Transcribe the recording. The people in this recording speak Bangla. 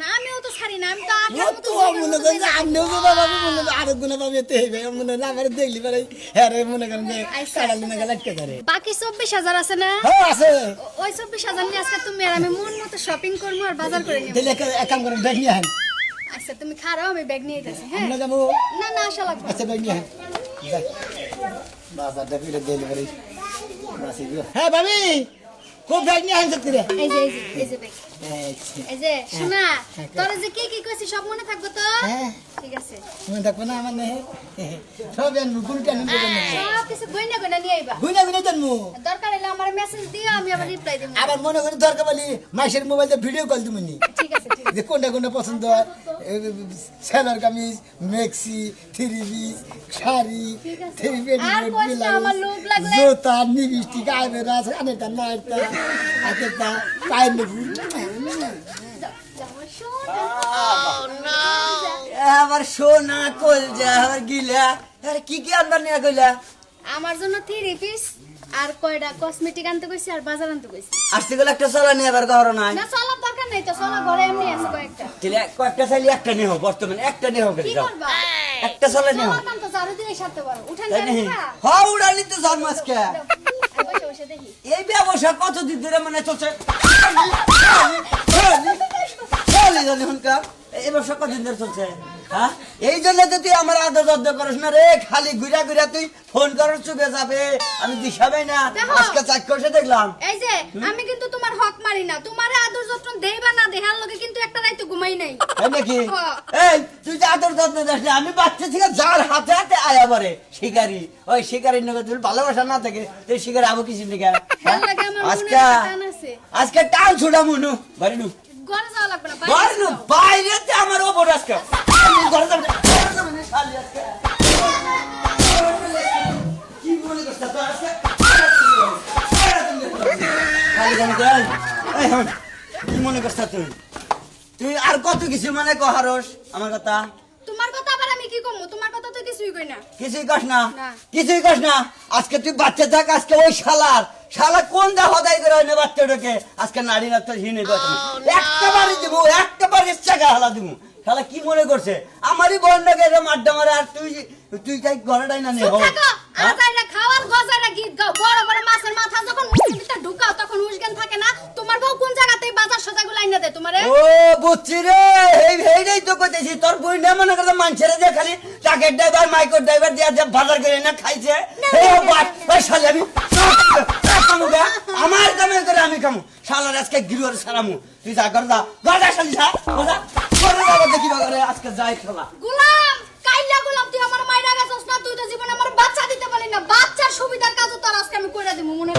না আমিও তো ছাড়ি না আমি তো আঠার মতো তো মনে করেন যে আমিও যে বাবা মনে আরো গুণা পাবে তে হবে মনে না আমার দেখলি পারে হ্যাঁ রে মনে করেন যে কাড়ালি না গেলে করে বাকি 24,000 আছে না হ্যাঁ আছে ওই 24,000 নিয়ে আজকে তুমি আর আমি মন মতো শপিং করবো আর বাজার করে নেব দিলে এক কাম করেন ব্যাগ নিয়ে আহেন আচ্ছা তুমি খারাও আমি ব্যাগ নিয়ে যাচ্ছি হ্যাঁ আমরা যাবো না না আশা লাগবে আচ্ছা ব্যাগ নিয়ে আহেন বাজারটা ফিরে দিলে পারে হ্যাঁ ভাবি খুব ব্যাগ নিয়ে আহেন সত্যি রে এই যে ব্যাগ এই যে শোনা তোর যে কি কইছি সব মনে থাকবে তো হ্যাঁ ঠিক আছে মনে থাকবো না মানে সব জানবো কোনটা নিয়ে সব কিছু গয়না গয়না নিয়ে আইবা গুনা গুনা জানবো দরকার হলে আমার মেসেজ দিও আমি আবার রিপ্লাই দেব আবার মনে করি দরকার বলি মাসের মোবাইলে ভিডিও কল দিমনি ঠিক আছে যে কোনটা কোনটা পছন্দ হয় সেলার কামিজ মেক্সি থ্রি পিস শাড়ি থ্রি আর কষ্ট আমার লোভ লাগলে জুতা লিপস্টিক আইবেরা কানেরটা নাইরটা হাতেরটা পায়ের নেবু আবার সোনা কলজা আবার গিলা আরে কি কি আনবার নিয়ে কইলা আমার জন্য 3 পিস আর কয়টা কসমেটিক আনতে কইছি আর বাজার আনতে কইছি আসতে গেলে একটা চলা নিয়ে আবার ঘর নাই না চলার দরকার নাই তো চলা ঘরে এমনি আছে কয়েকটা তাহলে কয়েকটা চাইলে একটা নিয়ে হোক বর্তমানে একটা নিয়ে হোক কি করবা একটা চলা নিয়ে হোক চলার নাম তো জারু দিয়ে সারতে পারো উঠান তাই নাকি জানি হ্যাঁ উড়ালি তো জন্ম আজকে বসে বসে দেখি এই ব্যবসা কতদিন ধরে মানে চলছে জানি হুনকা এই ব্যবসা কতদিন ধরে চলছে হ্যাঁ এই জন্য তো তুই আমার আদর যত্ন করিস না রে খালি ঘুরা ঘুরা তুই ফোন করার চুপে যাবে আমি দিশাবেই না দেখো। আজকে চাক করে দেখলাম এই যে আমি কিন্তু তোমার হক মারি না তোমারে আদর যত্ন দেইবা না দেহার লগে কিন্তু একটা রাত ঘুমাই নাই তাই নাকি হ্যাঁ। এই তুই যে আদর যত্ন দিস না আমি বাচ্চা থেকে যার হাতে হাতে আয়া পারে শিকারি ওই শিকারির নগে তুই ভালোবাসা না থাকে তুই শিকারি আবু কিছু দিকে ভাল লাগে আমার মনে আজকে একটা টান আছে আজকে টান ছুড়া মুনু বাড়ি নু ঘরে যাওয়া লাগবে না বাড়ি নু বাইরেতে আমার ওপর আজকে আমি ঘরে যাবো না, ঘরে যাবো না, শালি আজকে। কি মনে করছিস তুই আজকে? খালি গান কর। এই হন, কি মনে করছিস তুই তুই আর কত কিছু মানে কহারস আমার কথা তোমার কথা আবার আমি কি কমু তোমার কথা তো কিছুই কই না কিছুই কস না না। কিছুই কস না আজকে তুই বাচ্চা থাক আজকে ওই শালা কোন দা হদাই করে ওই বাচ্চাটাকে আজকে নারী নাত্য হিনে একটা বাড়ি দিব একটা বাড়ি চাকা হালা দিব শালা কি মনে করছে আমারই বন্ডাকে এরকম আড্ডা মারে আর তুই তাই ঘরেটাই না নেই চুপ থাকো আজাইরা খাওয়ার গজাইরা গীত গাও বড় বড় মাছের মাথা যখন মুখের ভিতর ঢুকাও তখন উসগান থাকে না তোমার বউ কোন জায়গাতে বাজার সদাগুলো আইনা দেয় তোমারে ও বুঝছি রে এইটাই তো কইতেছি তোর বই না মনে করতে মানুষের যে খালি টাকের ড্রাইভার মাইক্রো ড্রাইভার দিয়ে যে বাজার করে না খাইছে এই বাট ওই শালা আমি কামু গা আমার কামে করে আমি কামু শালার আজকে গিরুর সারামু তুই যা কর যা গজা শালি যা গজা করে যাবো দেখি বাগারে আজকে যাই খেলা গোলাম কাইলা গোলাম তুই আমার মাইরা গেছস না তুই তো জীবনে আমার বাচ্চা দিতে পারলি না বাচ্চার সুবিধার কাজ তো আর আজকে আমি কইরা দিমু মনে